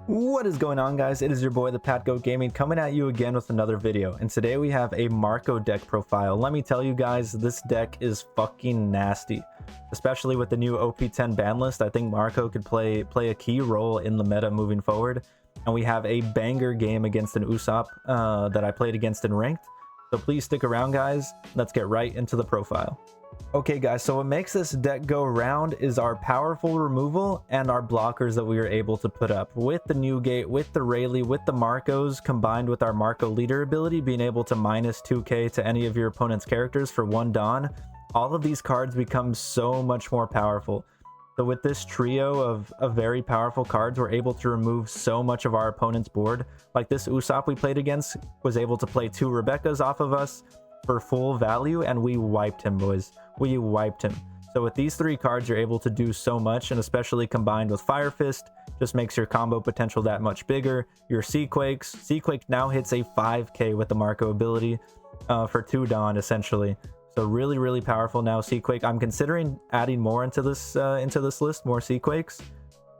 What is going on, guys? It is your boy the Pat Goat Gaming coming at you again with another video, and today we have a Marco deck profile. Let me tell you guys, this deck is fucking nasty, especially with the new OP10 ban list. I think Marco could play a key role in the meta moving forward, and we have a banger game against an Usopp that I played against in ranked. So please stick around, guys. Let's get right into the profile. Okay guys, so what makes this deck go round is our powerful removal and our blockers that we were able to put up. With the Newgate, with the Rayleigh, with the Marcos, combined with our Marco leader ability, being able to minus 2k to any of your opponent's characters for one Dawn, all of these cards become so much more powerful. So with this trio of very powerful cards, we're able to remove so much of our opponent's board. Like this Usopp we played against was able to play 2 Rebeccas off of us for full value, and we wiped him, boys. We wiped him. So with these 3 cards, you're able to do so much, and especially combined with Fire Fist, just makes your combo potential that much bigger. Your Seaquake now hits a 5k with the Marco ability for 2 Dawn, essentially. So really powerful now, Seaquake. I'm considering adding more into this list, more Seaquakes,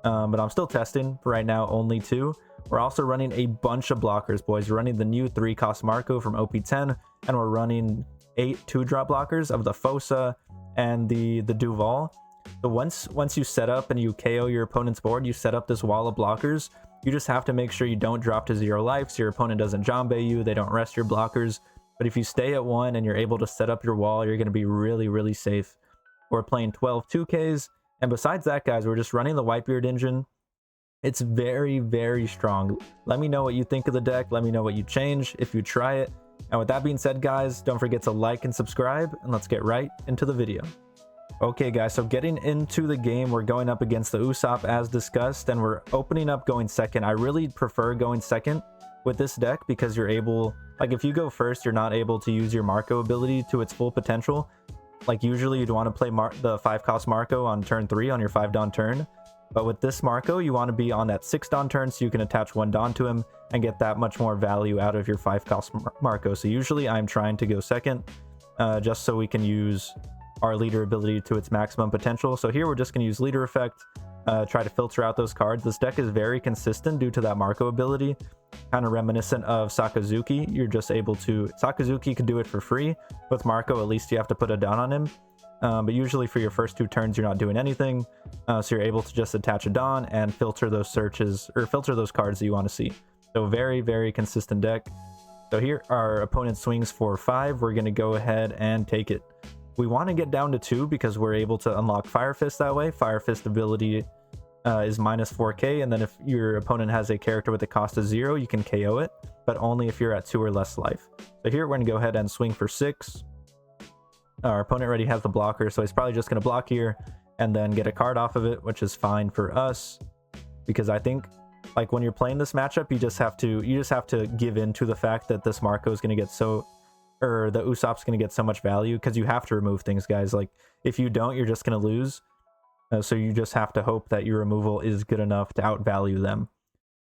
but I'm still testing. For right now, only 2. We're also running a bunch of blockers, boys. We're running the new 3-cost Marco from OP10, and we're running 8 2-drop blockers of the Fosa and the Duval. So once you set up and you KO your opponent's board, you set up this wall of blockers. You just have to make sure you don't drop to 0 life, so your opponent doesn't Jambe you, they don't rest your blockers. But if you stay at 1 and you're able to set up your wall, you're going to be really safe. We're playing 12 2Ks, and besides that, guys, we're just running the Whitebeard engine. It's very strong. Let me know what you think of the deck. Let me know what you change if you try it. And with that being said, guys, don't forget to like and subscribe, and let's get right into the video. Okay guys, so getting into the game, we're going up against the Usopp as discussed, and we're opening up going second. I really prefer going second with this deck because you're able, like, if you go first, you're not able to use your Marco ability to its full potential. Like, usually you'd want to play the 5-cost Marco on turn 3 on your 5 Dawn turn. But with this Marco, you want to be on that 6 Dawn turn so you can attach 1 Dawn to him and get that much more value out of your 5-cost Marco. So usually I'm trying to go second just so we can use our leader ability to its maximum potential. So here we're just going to use leader effect, try to filter out those cards. This deck is very consistent due to that Marco ability, kind of reminiscent of Sakazuki. You're just able to... Sakazuki could do it for free. With Marco, at least you have to put a Dawn on him. But usually for your first 2 turns, you're not doing anything. So you're able to just attach a Dawn and filter those searches, or filter those cards that you want to see. So very consistent deck. So here our opponent swings for 5. We're going to go ahead and take it. We want to get down to 2 because we're able to unlock Fire Fist that way. Fire Fist ability is minus 4k, and then if your opponent has a character with a cost of 0, you can KO it, but only if you're at 2 or less life. So here we're going to go ahead and swing for 6. Our opponent already has the blocker, so he's probably just going to block here and then get a card off of it, which is fine for us, because I think, like, when you're playing this matchup, you just have to give in to the fact that this Marco is going to get the Usopp's going to get so much value, because you have to remove things, guys. Like, if you don't, you're just going to lose. So you just have to hope that your removal is good enough to outvalue them.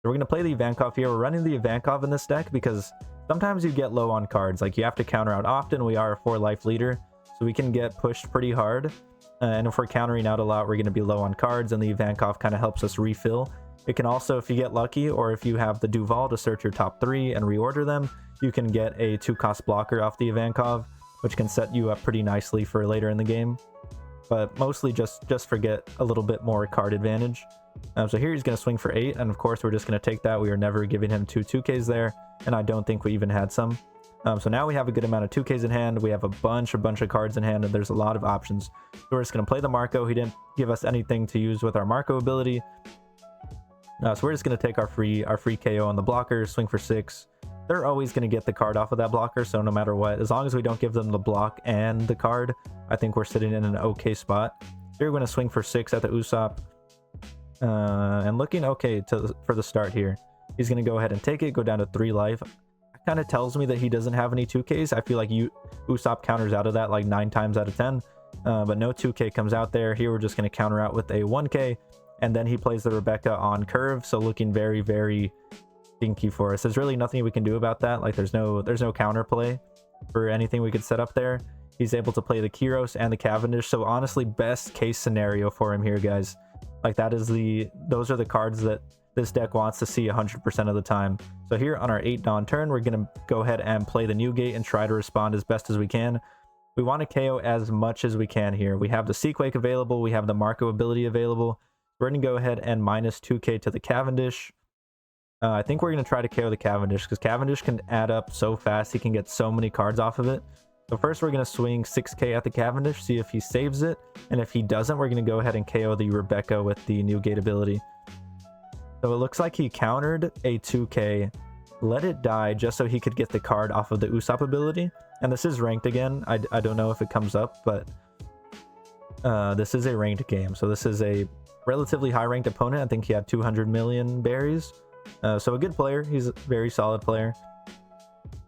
So we're going to play the Ivankov here. We're running the Ivankov in this deck because sometimes you get low on cards. Like, you have to counter out often. We are a 4-life leader, so we can get pushed pretty hard. And if we're countering out a lot, we're going to be low on cards, and the Ivankov kind of helps us refill. It can also, if you get lucky, or if you have the Duval to search your top 3 and reorder them, you can get a 2-cost blocker off the Ivankov, which can set you up pretty nicely for later in the game. But mostly just forget a little bit more card advantage. So here he's going to swing for 8, and of course we're just going to take that. We are never giving him 2 2Ks there, and I don't think we even had some. So now we have a good amount of 2Ks in hand. We have a bunch of cards in hand, and there's a lot of options. So we're just going to play the Marco. He didn't give us anything to use with our Marco ability. So we're just going to take our free KO on the blocker, swing for 6. They're always going to get the card off of that blocker, so no matter what, as long as we don't give them the block and the card, I think we're sitting in an okay spot. Here we're going to swing for 6 at the Usopp. And looking okay for the start here. He's going to go ahead and take it, go down to 3 life. That kind of tells me that he doesn't have any 2Ks. I feel like Usopp counters out of that like 9 times out of 10. But no 2K comes out there. Here we're just going to counter out with a 1K. And then he plays the Rebecca on curve, so looking very stinky for us. There's really nothing we can do about that. Like, there's no counterplay for anything we could set up there. He's able to play the Kyros and the Cavendish, so honestly, best case scenario for him here, guys. Like, those are the cards that this deck wants to see 100% of the time. So here on our 8 Dawn turn, we're going to go ahead and play the Newgate and try to respond as best as we can. We want to KO as much as we can here. We have the Seaquake available. We have the Marco ability available. We're going to go ahead and minus 2k to the Cavendish. I think we're going to try to KO the Cavendish because Cavendish can add up so fast. He can get so many cards off of it. So first we're going to swing 6k at the Cavendish, see if he saves it. And if he doesn't, we're going to go ahead and KO the Rebecca with the Newgate ability. So it looks like he countered a 2k, let it die just so he could get the card off of the Usopp ability. And this is ranked again. I don't know if it comes up, but this is a ranked game. So this is a relatively high ranked opponent. I think he had 200 million berries. So a good player. He's a very solid player.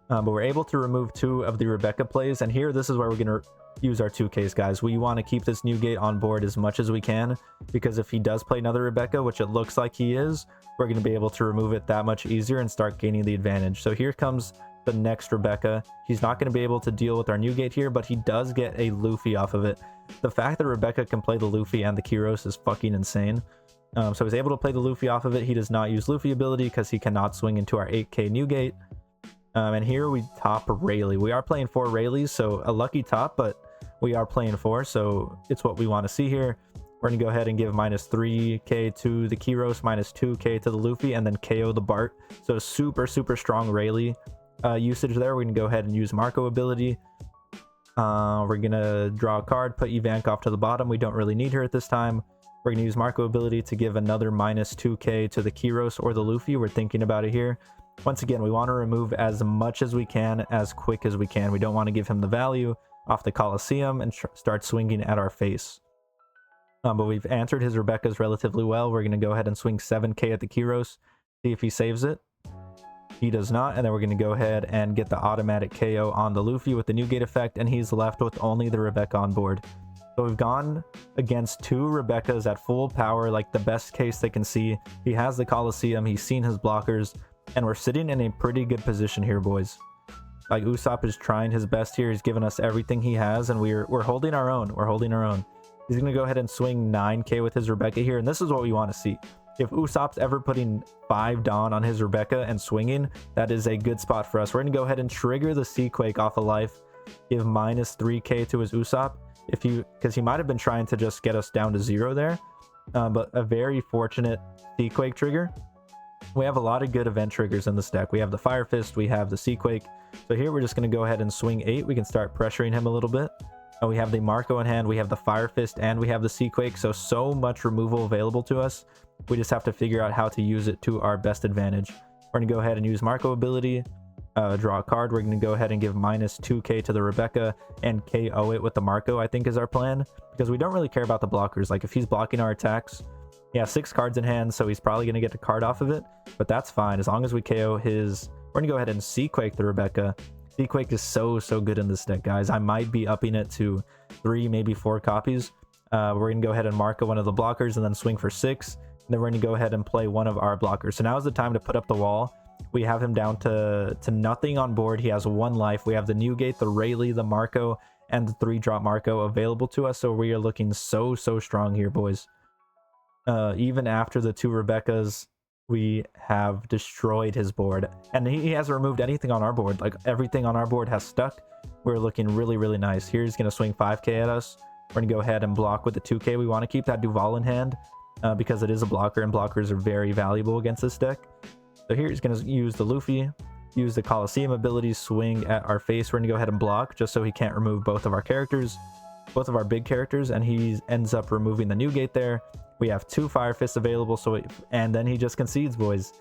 But we're able to remove 2 of the Rebecca plays. And here, this is where we're going to use our 2Ks, guys. We want to keep this Newgate on board as much as we can, because if he does play another Rebecca, which it looks like he is, we're going to be able to remove it that much easier and start gaining the advantage. So here comes the next Rebecca. He's not going to be able to deal with our Newgate here, but he does get a Luffy off of it. The fact that Rebecca can play the Luffy and the Kyros is fucking insane. So he's able to play the Luffy off of it. He does not use Luffy ability because he cannot swing into our 8k Newgate. And here we top Rayleigh. We are playing 4 Rayleighs, so a lucky top, but we are playing 4, so it's what we want to see here. We're going to go ahead and give minus 3k to the Kyros, minus 2k to the Luffy, and then KO the Bart. So super, super strong Rayleigh usage there. We're going to go ahead and use Marco ability. We're going to draw a card, put Ivankov to the bottom. We don't really need her at this time. We're going to use Marco ability to give another minus 2k to the Kyros or the Luffy. We're thinking about it here. Once again, we want to remove as much as we can, as quick as we can. We don't want to give him the value off the Coliseum and start swinging at our face. But we've answered his Rebecca's relatively well. We're going to go ahead and swing 7k at the Kyros, see if he saves it. He does not, and then we're going to go ahead and get the automatic KO on the Luffy with the Newgate effect, and he's left with only the Rebecca on board. So we've gone against 2 Rebeccas at full power, like the best case they can see. He has the Coliseum, he's seen his blockers, and we're sitting in a pretty good position here, boys. Like, Usopp is trying his best here. He's given us everything he has, and we're holding our own. We're holding our own. He's going to go ahead and swing 9k with his Rebecca here, and this is what we want to see. If Usopp's ever putting 5 Dawn on his Rebecca and swinging, that is a good spot for us. We're going to go ahead and trigger the Seaquake off of life, give minus 3k to his Usopp, because he might have been trying to just get us down to 0 there, but a very fortunate Seaquake trigger. We have a lot of good event triggers in this deck. We have the Fire Fist, we have the Seaquake. So here we're just going to go ahead and swing 8. We can start pressuring him a little bit. We have the Marco in hand, we have the Fire Fist, and we have the Seaquake. So much removal available to us. We just have to figure out how to use it to our best advantage. We're going to go ahead and use Marco ability, draw a card. We're going to go ahead and give minus 2k to the Rebecca and KO it with the Marco, I think is our plan. Because we don't really care about the blockers. Like, if he's blocking our attacks, he has 6 cards in hand, so he's probably going to get a card off of it. But that's fine, as long as we KO his... We're going to go ahead and Seaquake the Rebecca. Seaquake is so good in this deck, guys. I might be upping it to 3, maybe 4 copies. We're going to go ahead and Marco one of the blockers and then swing for 6. And then we're going to go ahead and play one of our blockers. So now is the time to put up the wall. We have him down to nothing on board. He has 1 life. We have the Newgate, the Rayleigh, the Marco, and the 3-drop Marco available to us. So we are looking so strong here, boys. Even after the 2 Rebeccas, we have destroyed his board. And he hasn't removed anything on our board. Like, everything on our board has stuck. We're looking really nice. Here he's going to swing 5k at us. We're going to go ahead and block with the 2k. We want to keep that Duval in hand because it is a blocker, and blockers are very valuable against this deck. So here he's going to use the Luffy, use the Coliseum ability, swing at our face. We're going to go ahead and block just so he can't remove both of our characters, both of our big characters, and he ends up removing the Newgate there. We have 2 Fire Fists available, and then he just concedes, boys.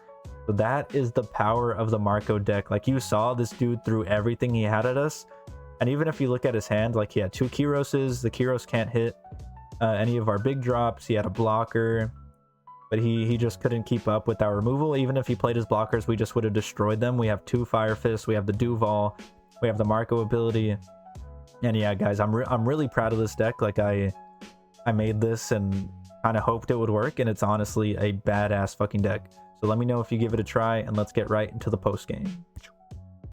So that is the power of the Marco deck. Like, you saw, this dude threw everything he had at us. And even if you look at his hand, like, he had 2 Kyroses. The Kyros can't hit any of our big drops. He had a blocker, but he just couldn't keep up with our removal. Even if he played his blockers, we just would have destroyed them. We have 2 Fire Fists. We have the Duval. We have the Marco ability. And yeah, guys, I'm really proud of this deck. Like, I made this and kind of hoped it would work, and it's honestly a badass fucking deck. So let me know if you give it a try, and let's get right into the post game.